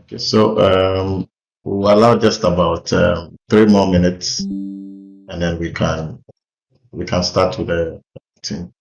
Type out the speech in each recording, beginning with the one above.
Okay, so we'll allow just about 3 more minutes, and then we can start with the team.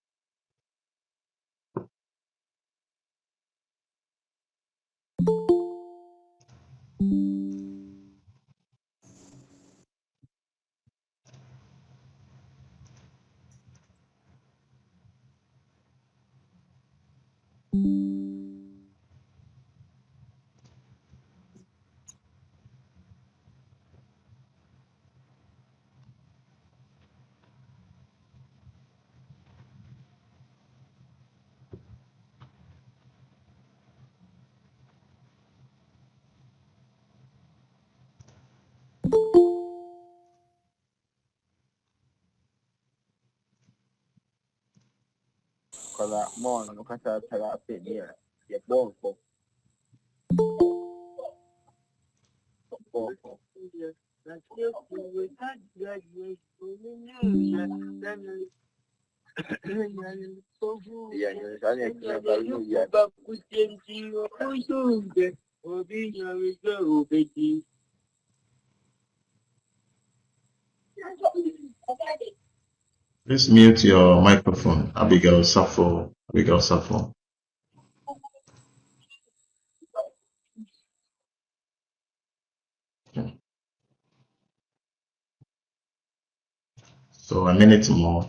Kala mo no kasa tara penia ya bonko bonko ya ni sana kila balu ya Please mute your microphone, Abigail Safo. Abigail Safo. Okay. So a minute more.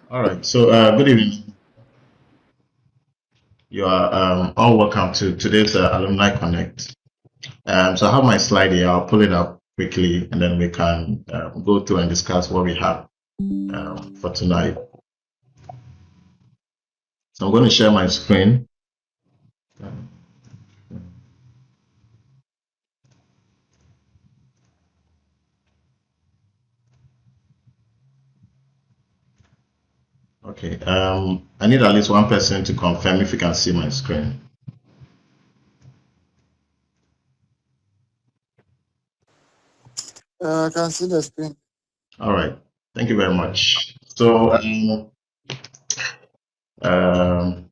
All right. So good evening. You are all welcome to today's Alumni Connect. So I have my slide here. I'll pull it up quickly, and then we can go through and discuss what we have for tonight. So I'm going to share my screen. Okay. I need at least one person to confirm if you can see my screen. I can see the screen. All right. Thank you very much. So, um,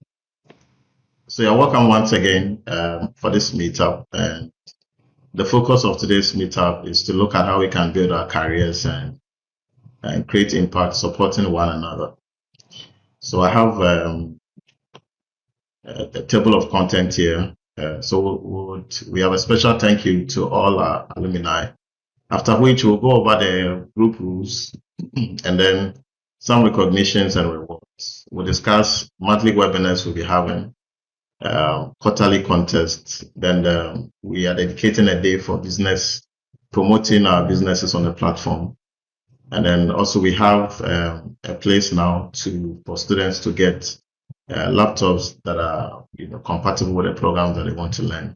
so you're welcome once again for this meetup. And the focus of today's meetup is to look at how we can build our careers and create impact supporting one another. So I have a table of content here. So we have a special thank you to all our alumni, after which we'll go over the group rules and then some recognitions and rewards. We'll discuss monthly webinars we'll be having, quarterly contests. Then we are dedicating a day for business, promoting our businesses on the platform. And then also we have a place now for students to get laptops that are compatible with the programs that they want to learn.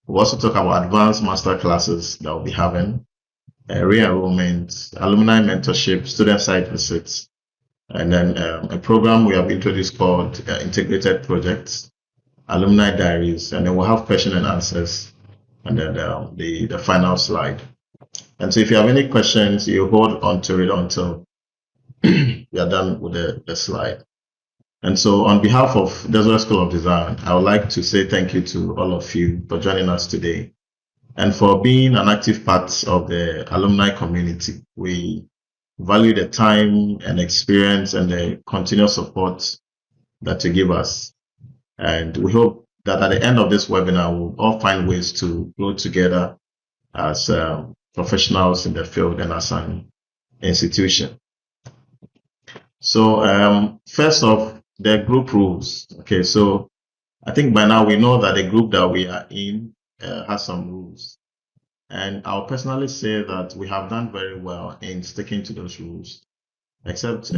We'll also talk about advanced master classes that we'll be having, re-enrollment, alumni mentorship, student site visits, and then a program we have introduced called integrated projects, alumni diaries, and then we'll have question and answers, and then the final slide. And so if you have any questions, you hold on to it until we are done with the slide. And so on behalf of Desert School of Design, I would like to say thank you to all of you for joining us today and for being an active part of the alumni community. We value the time and experience and the continuous support that you give us. And we hope that at the end of this webinar, we'll all find ways to grow together as professionals in the field and as an institution. So first off, the group rules. Okay, so I think by now we know that the group that we are in has some rules. And I'll personally say that we have done very well in sticking to those rules, except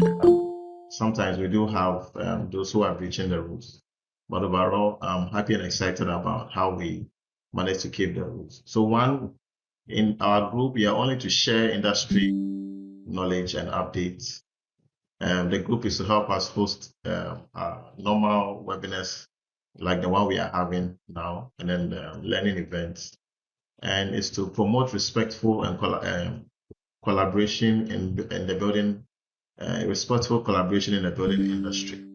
sometimes we do have those who are breaching the rules. But overall, I'm happy and excited about how we managed to keep the rules. So one, in our group, we are only to share industry knowledge and updates. The group is to help us host normal webinars like the one we are having now, and then learning events. And it's to promote respectful and collaboration in the building, respectful collaboration in the building industry.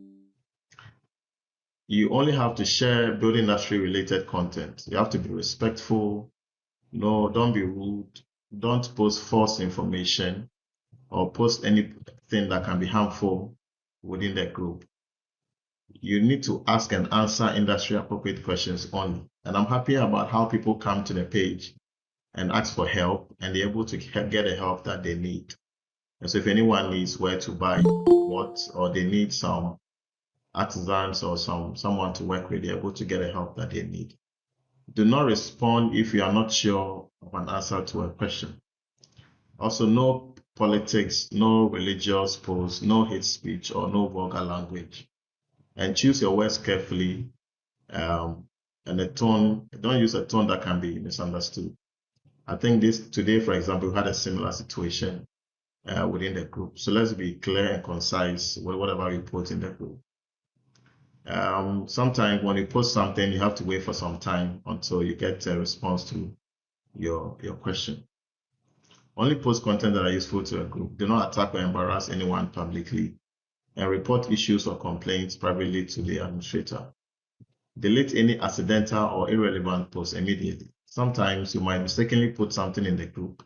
You only have to share building industry related content. You have to be respectful. No, don't be rude. Don't post false information or post anything that can be harmful within the group. You need to ask and answer industry appropriate questions only. And I'm happy about how people come to the page and ask for help, and they're able to get the help that they need. And so if anyone needs where to buy what, or they need some artisans or someone to work with, they're able to get the help that they need. Do not respond if you are not sure of an answer to a question. Also, no politics, no religious posts, no hate speech, or no vulgar language. And choose your words carefully. And the tone, don't use a tone that can be misunderstood. I think today, for example, we had a similar situation within the group. So let's be clear and concise with whatever we put in the group. Sometimes when you post something, you have to wait for some time until you get a response to your question. Only post content that are useful to a group. Do not attack or embarrass anyone publicly, and report issues or complaints privately to the administrator. Delete any accidental or irrelevant posts immediately. Sometimes you might mistakenly put something in the group.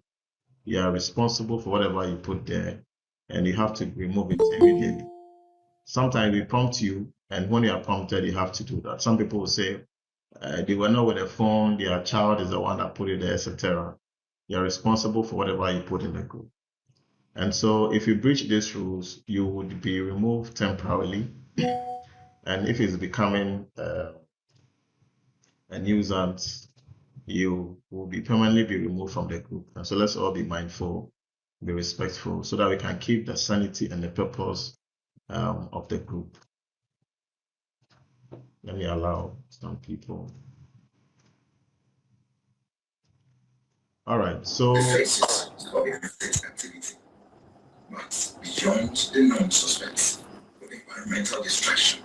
You are responsible for whatever you put there, and you have to remove it immediately. Sometimes we prompt you, and when you are prompted, you have to do that. Some people will say they were not with a phone, their child is the one that put it there, etc. You are responsible for whatever you put in the group. And so if you breach these rules, you would be removed temporarily. And if it's becoming a nuisance, you will be permanently be removed from the group. And so let's all be mindful, be respectful, so that we can keep the sanity and the purpose of the group. Let me allow some people. All right, so The faces of illicit activity, but beyond the known suspects of environmental destruction,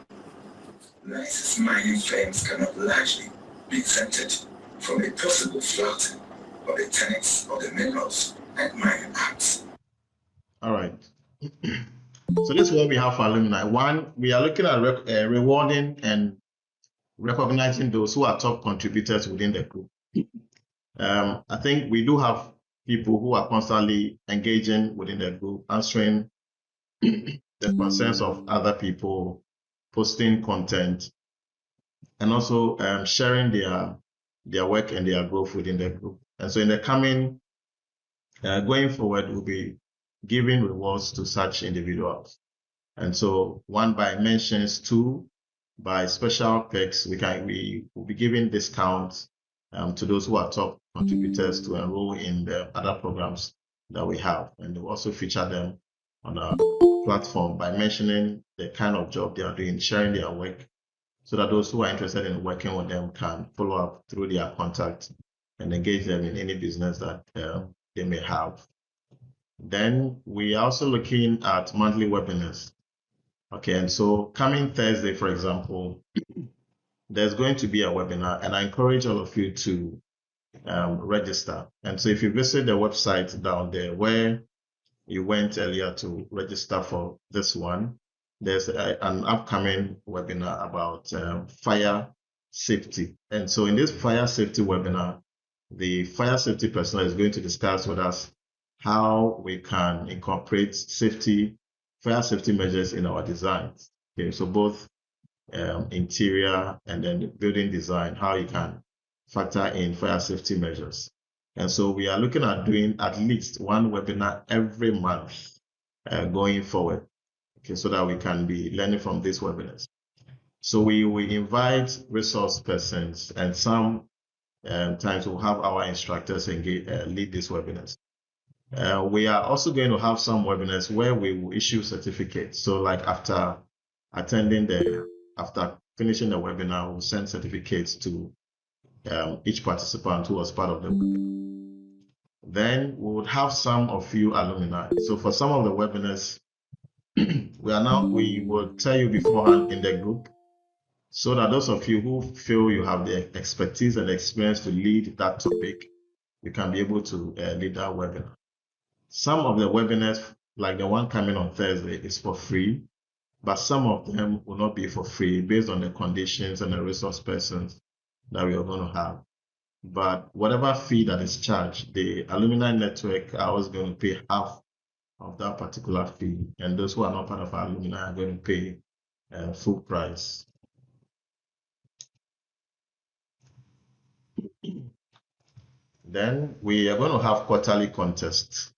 licensed mining firms cannot largely be exempted from a possible flouting of the tenets of the Minerals and Mining Acts. all right. So this is what we have for alumni. One, we are looking at rewarding and recognizing those who are top contributors within the group. I think we do have people who are constantly engaging within the group, answering the concerns of other people, posting content, and also sharing their work and their growth within the group. And so in the coming, going forward, we'll be giving rewards to such individuals. And so one by mentions, two by special perks, we will be giving discounts to those who are top contributors to enroll in the other programs that we have. And we'll also feature them on our platform by mentioning the kind of job they are doing, sharing their work, so that those who are interested in working with them can follow up through their contact and engage them in any business that they may have. Then we are also looking at monthly webinars. Okay, and so coming Thursday, for example, there's going to be a webinar, and I encourage all of you to register. And so if you visit the website down there where you went earlier to register for this one, there's an upcoming webinar about fire safety. And so in this fire safety webinar, the fire safety personnel is going to discuss with us how we can incorporate fire safety measures in our designs. Okay, so both interior and then building design, how you can factor in fire safety measures. And so we are looking at doing at least one webinar every month going forward, okay, so that we can be learning from these webinars. So we invite resource persons, and some times we'll have our instructors engage, lead these webinars. We are also going to have some webinars where we will issue certificates. So like after finishing the webinar, we'll send certificates to each participant who was part of the webinar. Then we would have some of you alumni. So for some of the webinars, we will tell you beforehand in the group, so that those of you who feel you have the expertise and experience to lead that topic, you can be able to lead that webinar. Some of the webinars, like the one coming on Thursday, is for free, but some of them will not be for free based on the conditions and the resource persons that we are going to have. But whatever fee that is charged, the alumni network are always going to pay half of that particular fee, and those who are not part of our alumni are going to pay full price. Then we are going to have quarterly contests.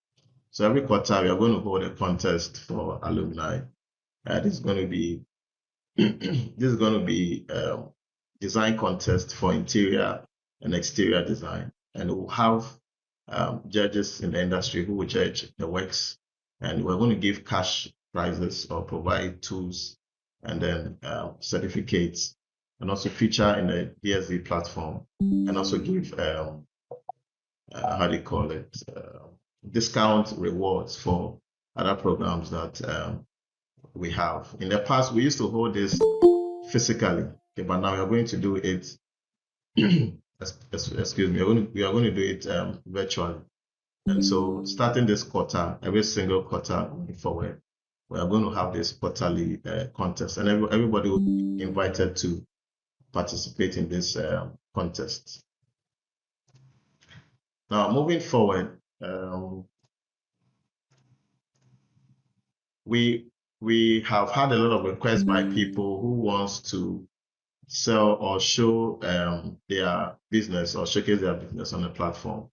So every quarter we are going to hold a contest for alumni. This is going to be design contest for interior and exterior design, and we'll have judges in the industry who will judge the works, and we're going to give cash prizes or provide tools and then certificates, and also feature in the DSV platform, and also give how do you call it, discount rewards for other programs that we have. In the past, we used to hold this physically, okay, but now we are going to do it excuse me, we are going to do it virtually. And so starting this quarter, every single quarter going forward, we are going to have this quarterly contest, and everybody will be invited to participate in this contest. Now, moving forward, we have had a lot of requests by people who wants to sell or show their business or showcase their business on the platform.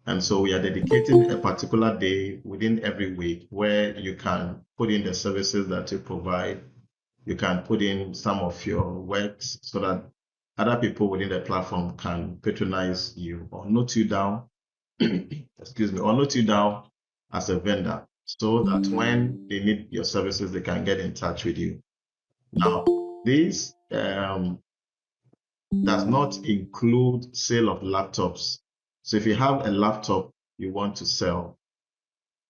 And so we are dedicating a particular day within every week where you can put in the services that you provide. You can put in some of your works so that other people within the platform can patronize you or note you down, excuse me, or note you down as a vendor, so that when they need your services, they can get in touch with you. Now, this does not include sale of laptops. So if you have a laptop you want to sell,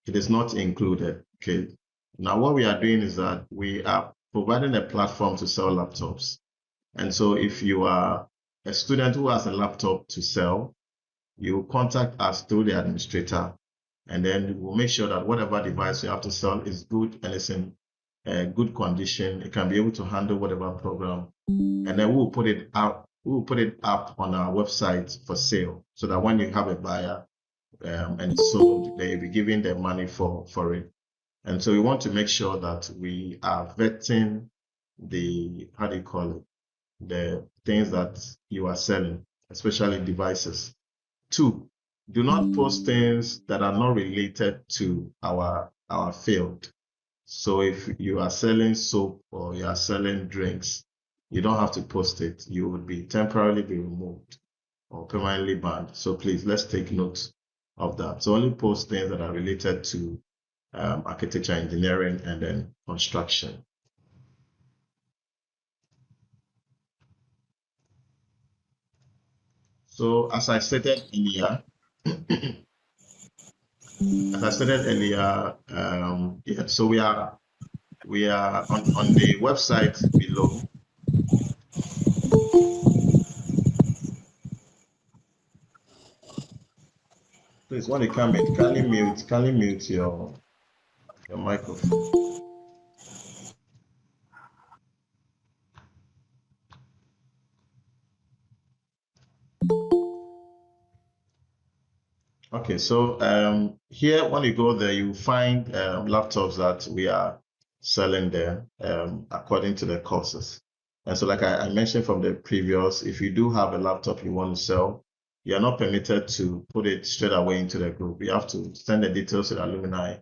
it is not included. Okay. Now what we are doing is that we are providing a platform to sell laptops. And so if you are a student who has a laptop to sell, you contact us through the administrator, and then we'll make sure that whatever device you have to sell is good and is in good condition. It can be able to handle whatever program, and then we'll put it out. We'll put it up on our website for sale, so that when you have a buyer and it's sold, they'll be giving their money for it. And so we want to make sure that we are vetting the, how do you call it, the things that you are selling, especially devices. 2, do not post things that are not related to our field. So if you are selling soap or you are selling drinks, you don't have to post it. You would be temporarily be removed or permanently banned. So please, let's take note of that. So only post things that are related to architecture, engineering, and then construction. So as I stated earlier, yeah, so we are on the website below. Please, when you come in, kindly mute your microphone. Okay, so here when you go there, you find laptops that we are selling there according to the courses. And so like I mentioned from the previous, if you do have a laptop you want to sell, you are not permitted to put it straight away into the group. You have to send the details to the alumni,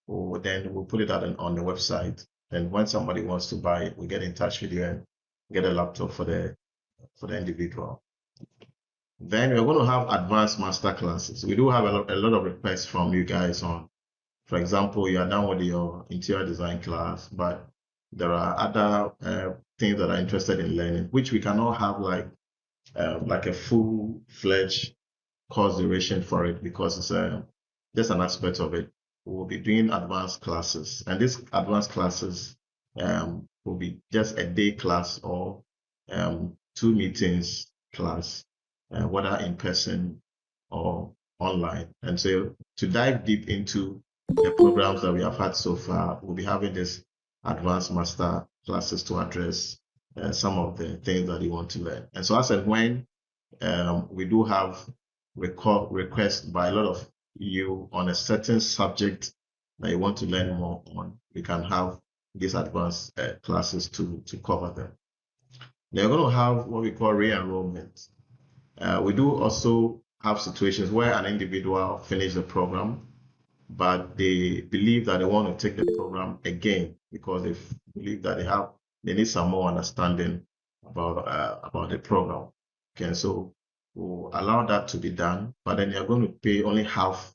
or then we'll put it out on the website. And when somebody wants to buy it, we get in touch with you and get a laptop for the individual. Then we're going to have advanced master classes. We do have a lot of requests from you guys on, for example, you are done with your interior design class, but there are other things that are interested in learning, which we cannot have like a full-fledged course duration for it because it's just an aspect of it. We'll be doing advanced classes, and these advanced classes will be just a day class or 2 meetings class, whether in person or online. And so to dive deep into the programs that we have had so far, we'll be having this advanced master classes to address some of the things that you want to learn. And so as and when we do have requests by a lot of you on a certain subject that you want to learn more on, we can have these advanced classes to cover them. They're going to have what we call re-enrollment. We do also have situations where an individual finishes the program, but they believe that they want to take the program again because they believe that they need some more understanding about the program. Okay, so we'll allow that to be done, but then you're going to pay only half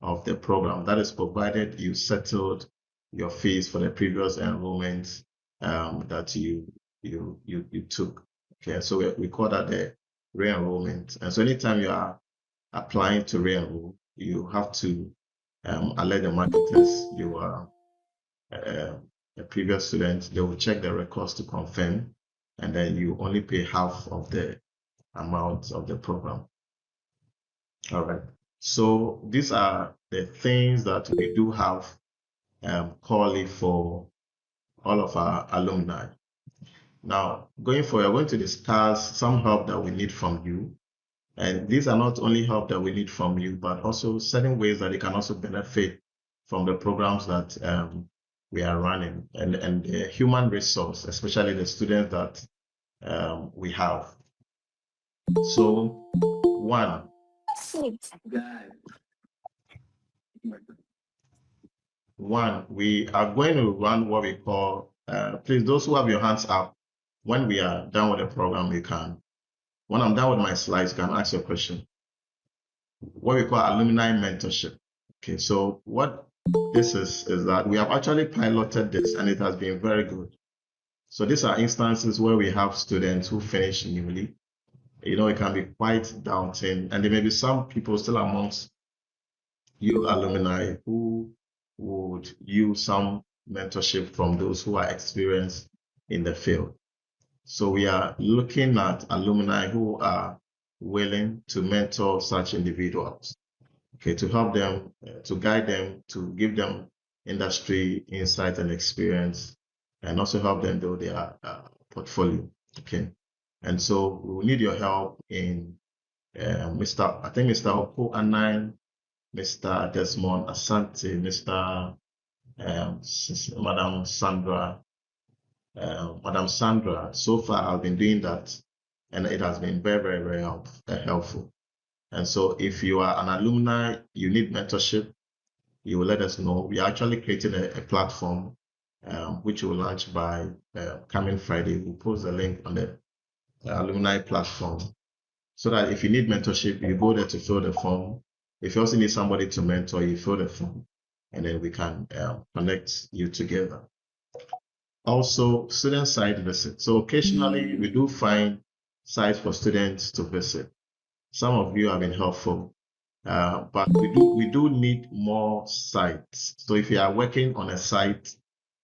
of the program. That is provided you settled your fees for the previous enrollment that you took. Okay, so we call that the re-enrollment. And so anytime you are applying to re-enroll, you have to alert the marketers you are a previous student. They will check the records to confirm, and then you only pay half of the amount of the program. All right. So these are the things that we do have currently for all of our alumni. Now, going forward, we're going to discuss some help that we need from you. And these are not only help that we need from you, but also certain ways that you can also benefit from the programs that we are running and the human resource, especially the students that we have. So, one, we are going to run what we call, please, those who have your hands up, when we are done with the program, you can, when I'm done with my slides, you can ask your question. What we call alumni mentorship. Okay, so what this is that we have actually piloted this and it has been very good. So these are instances where we have students who finish newly. You know, it can be quite daunting, and there may be some people still amongst you alumni who would use some mentorship from those who are experienced in the field. So we are looking at alumni who are willing to mentor such individuals, okay, to help them, to guide them, to give them industry insight and experience, and also help them build their portfolio, okay. And so we will need your help in Mr. Oko Anan, Mr. Desmond Asante, Mr. Madam Sandra. Madam Sandra, so far I've been doing that, and it has been very, very, very helpful. And so if you are an alumni, you need mentorship, you will let us know. We actually created a platform which will launch by coming Friday. We'll post the link on the alumni platform so that if you need mentorship, you go there to fill the form. If you also need somebody to mentor, you fill the form, and then we can connect you together. Also, student site visits. So occasionally we do find sites for students to visit. Some of you have been helpful, but we do need more sites. So if you are working on a site,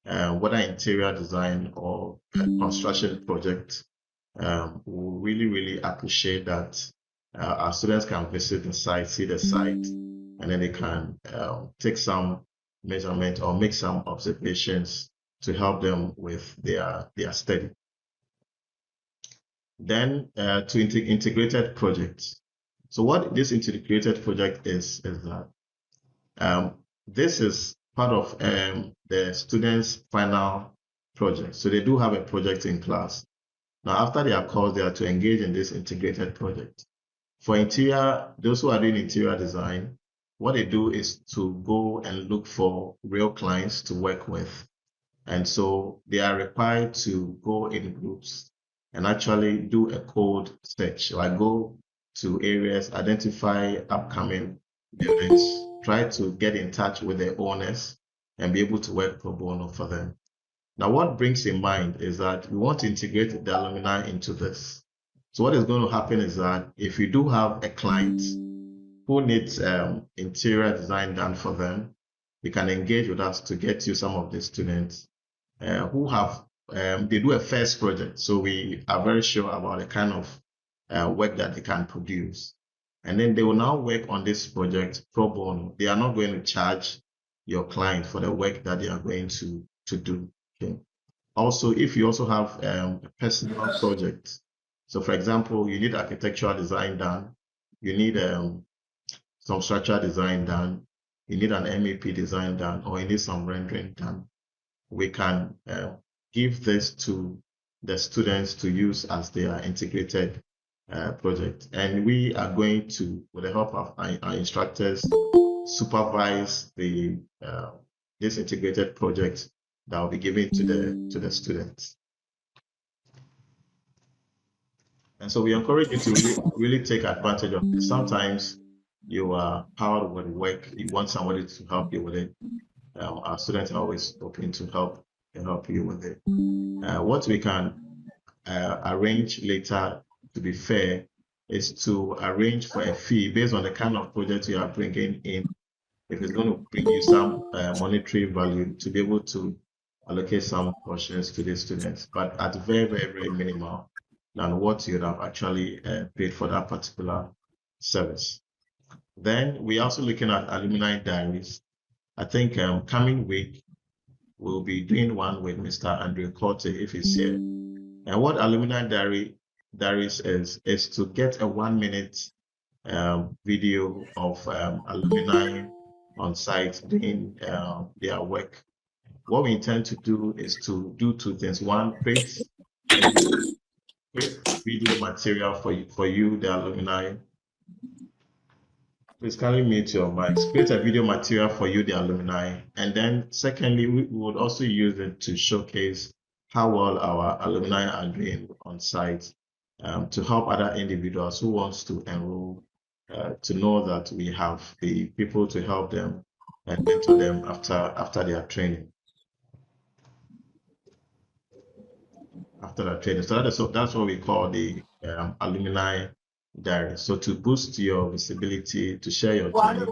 whether interior design or construction project, we really, really appreciate that our students can visit the site, see the site, and then they can take some measurement or make some observations to help them with their study. Then to integrated projects. So what this integrated project is that this is part of the students' final project. So they do have a project in class. Now, after their course, they are to engage in this integrated project. For interior, those who are doing interior design, what they do is to go and look for real clients to work with. And so they are required to go in groups and actually do a code search. So I go to areas, identify upcoming buildings, try to get in touch with the owners and be able to work pro bono for them. Now, what brings in mind is that we want to integrate the alumni into this. So what is going to happen is that if you do have a client who needs interior design done for them, you can engage with us to get you some of the students who have they do a first project, so we are very sure about the kind of work that they can produce, and then they will now work on this project pro bono. They are not going to charge your client for the work that they are going to do. Okay. Also, if you also have a personal project, so for example, you need architectural design done, you need some structural design done, you need an MEP design done, or you need some rendering done, we can give this to the students to use as their integrated project. And we are going to, with the help of our instructors, supervise the this integrated project that will be given to the students. And so we encourage you to really take advantage of it. Sometimes you are powered with work, you want somebody to help you with it. Our students are always open to help you with it. What we can arrange later, to be fair, is to arrange for a fee based on the kind of project you are bringing in. If it's going to bring you some monetary value, to be able to allocate some portions to the students, but at very, very, very minimal than what you'd have actually paid for that particular service. Then we're also looking at alumni diaries. I think coming week, we'll be doing one with Mr. Andrew Corte if he's here. And what alumni diaries is to get a 1 minute video of alumni on site doing their work. What we intend to do is to do two things. One, create video material for you, the alumni. Please kindly mute your mics. Create a video material for you, the alumni. And then secondly, we would also use it to showcase how well our alumni are doing on site, to help other individuals who wants to enroll to know that we have the people to help them and mentor them after their training. So that's what we call the alumni diary. So to boost your visibility, to share your journey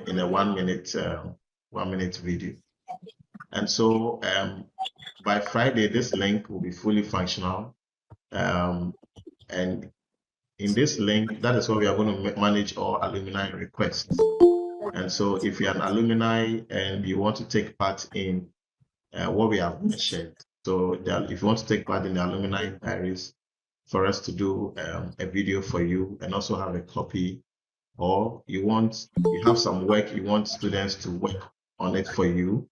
in a 1 minute video. And so by Friday, this link will be fully functional. And in this link, that is where we are going to manage all alumni requests. And so if you're an alumni and you want to take part in what we have mentioned, so if you want to take part in the alumni diaries, for us to do a video for you and also have a copy, or you have some work, you want students to work on it for you,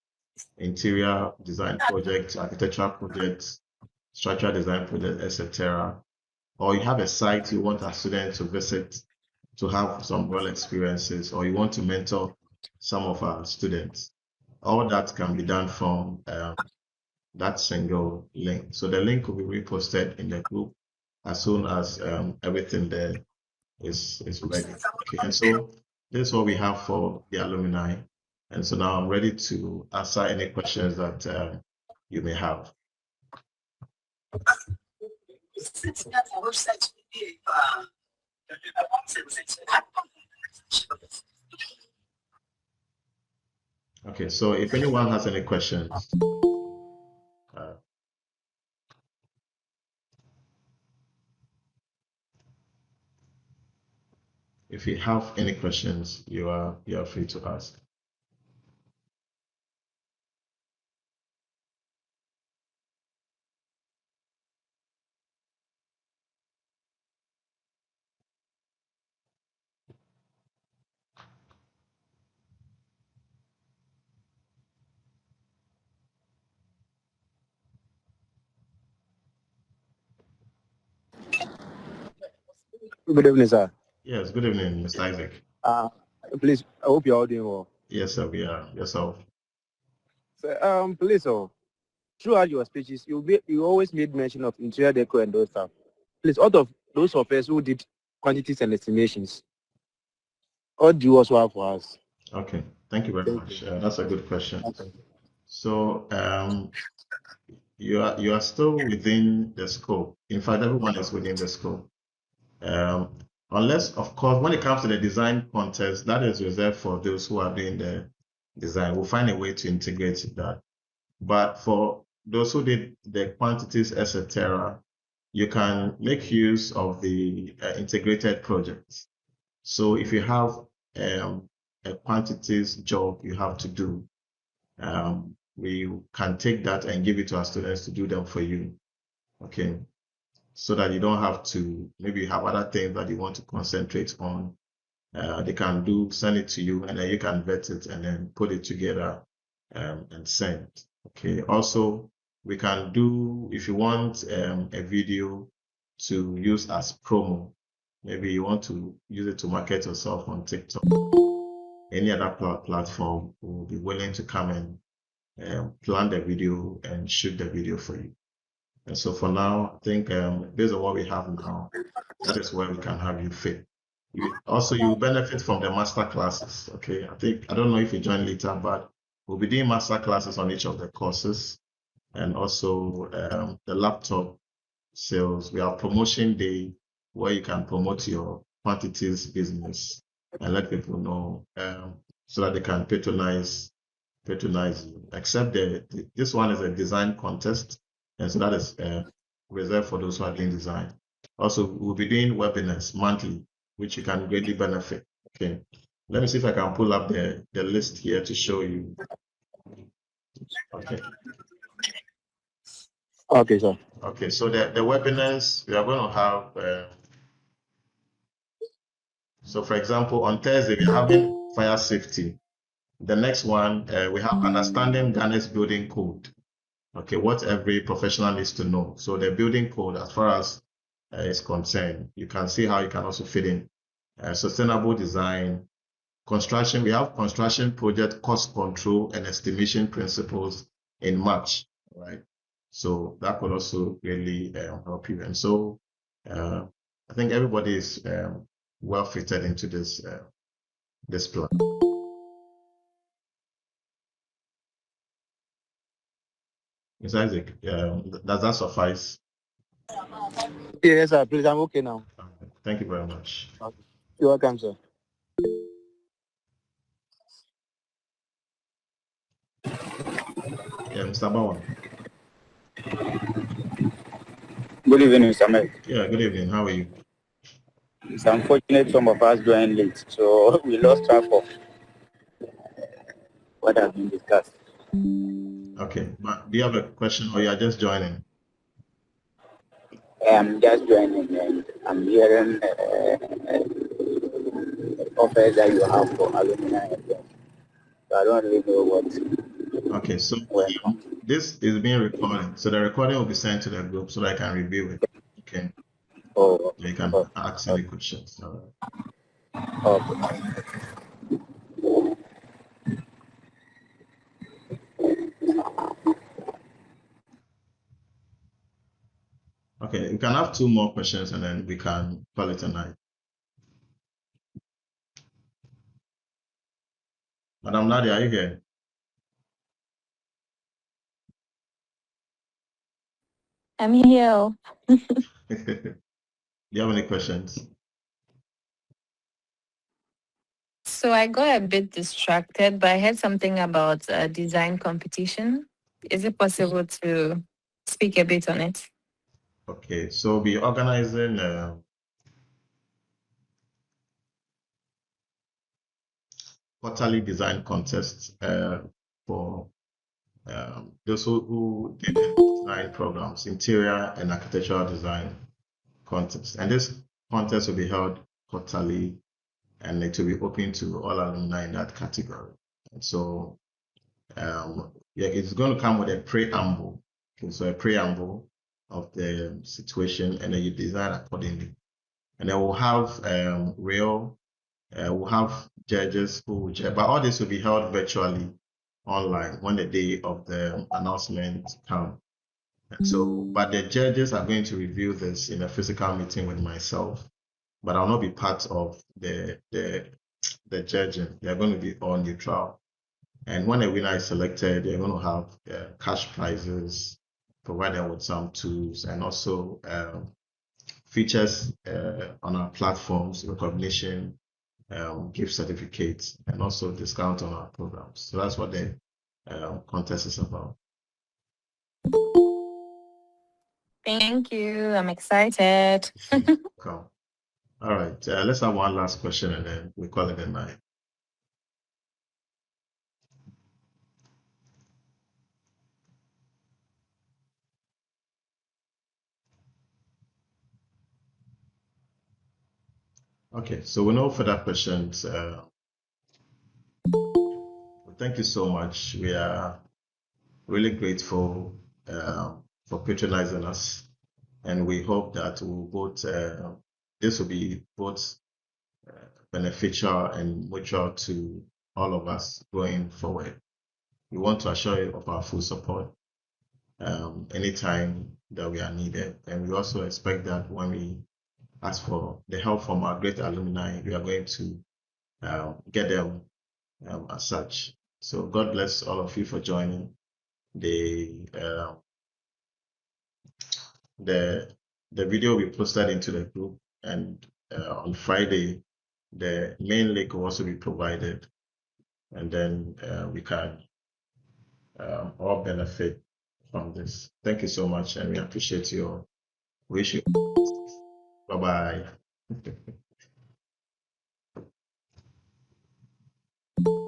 interior design projects, architectural projects, structural design projects, etc. Or you have a site you want our students to visit to have some real experiences, or you want to mentor some of our students. All that can be done from that single link. So the link will be reposted in the group as soon as everything there is ready. Okay, and so this is what we have for the alumni. And so now I'm ready to answer any questions that you may have. Okay, so if anyone has any questions, if you have any questions, you are free to ask. Good evening, sir. Yes, good evening, Mr. Isaac. Please, I hope you're all doing well. Yes, sir, we are. Yourself? So, please, throughout your speeches, you always made mention of interior decor and those stuff. Please, out of those of us who did quantities and estimations, what do you also have for us? Okay, thank you very Thank much. you. That's a good question. Okay. So you are still within the scope. In fact, everyone is within the scope. Um, unless, of course, when it comes to the design contest, that is reserved for those who are doing the design. We'll find a way to integrate that. But for those who did the quantities, etc., you can make use of the integrated projects. So if you have a quantities job you have to do, we can take that and give it to our students to do them for you. Okay. So that you don't have to, maybe you have other things that you want to concentrate on. They can send it to you, and then you can vet it and then put it together and send. Okay. Also, we can do, if you want a video to use as promo, maybe you want to use it to market yourself on TikTok, any other platform, will be willing to come and plan the video and shoot the video for you. And so for now, I think based on what we have now, that is where we can have you fit. You benefit from the master classes. Okay, I don't know if you join later, but we'll be doing master classes on each of the courses, and also the laptop sales. We have promotion day where you can promote your quantities business and let people know so that they can patronize you. Except this one is a design contest, and so that is reserved for those who are doing design. Also, we'll be doing webinars monthly, which you can greatly benefit. Okay, let me see if I can pull up the list here to show you. Okay. Okay, sir. Okay, so the webinars we are going to have. So, for example, on Thursday we're having fire safety. The next one we have understanding Ghana's building code. Okay, what every professional needs to know. So the building code, as far as is concerned, you can see how you can also fit in sustainable design, construction. We have construction project cost control and estimation principles in March, right? So that could also really help you. And so I think everybody is well fitted into this plan. Ms. Isaac, does that suffice? Yes, sir. Please, I'm okay now. Thank you very much. Okay. You're welcome, sir. Yeah, Mr. Bawa. Good evening, Samuel. Yeah, good evening. How are you? It's unfortunate some of us joined late, so we lost track of what has been discussed. Okay, but do you have a question or you are just joining? I'm just joining and I'm hearing offers that you have for alumni. So I don't really know what. Okay, so this is being recorded. So the recording will be sent to the group so that I can review it. Okay. Oh, You can ask any questions. okay. Okay, we can have two more questions and then we can call it a night. Madam Nadia, are you here? I'm here. Do you have any questions? So I got a bit distracted, but I heard something about a design competition. Is it possible to speak a bit on it? Okay, so we'll be organizing quarterly design contests for those who did design programs, interior and architectural design contest. And this contest will be held quarterly and it will be open to all alumni in that category. And so yeah, it's going to come with a preamble. Okay, so a preamble of the situation and then you design accordingly. And then we'll have we'll have judges who will judge, but all this will be held virtually online when the day of the announcement comes. So, but the judges are going to review this in a physical meeting with myself, but I'll not be part of the judging. They're going to be all neutral. And when a winner is selected, they're going to have cash prizes, provide them with some tools, and also features on our platforms, recognition, gift certificates, and also discount on our programs. So that's what the contest is about. Thank you. I'm excited. Cool. All right, let's have one last question and then we call it a night. Okay, so with no further questions, thank you so much. We are really grateful for patronizing us, and we hope that we'll both this will be both beneficial and mutual to all of us going forward. We want to assure you of our full support anytime that we are needed, and we also expect that when we ask for the help from our great alumni, we are going to get them as such. So God bless all of you for joining. The video we posted into the group, and on Friday the main link will also be provided, and then we can all benefit from this. Thank you so much, and we appreciate your wish you. Bye bye.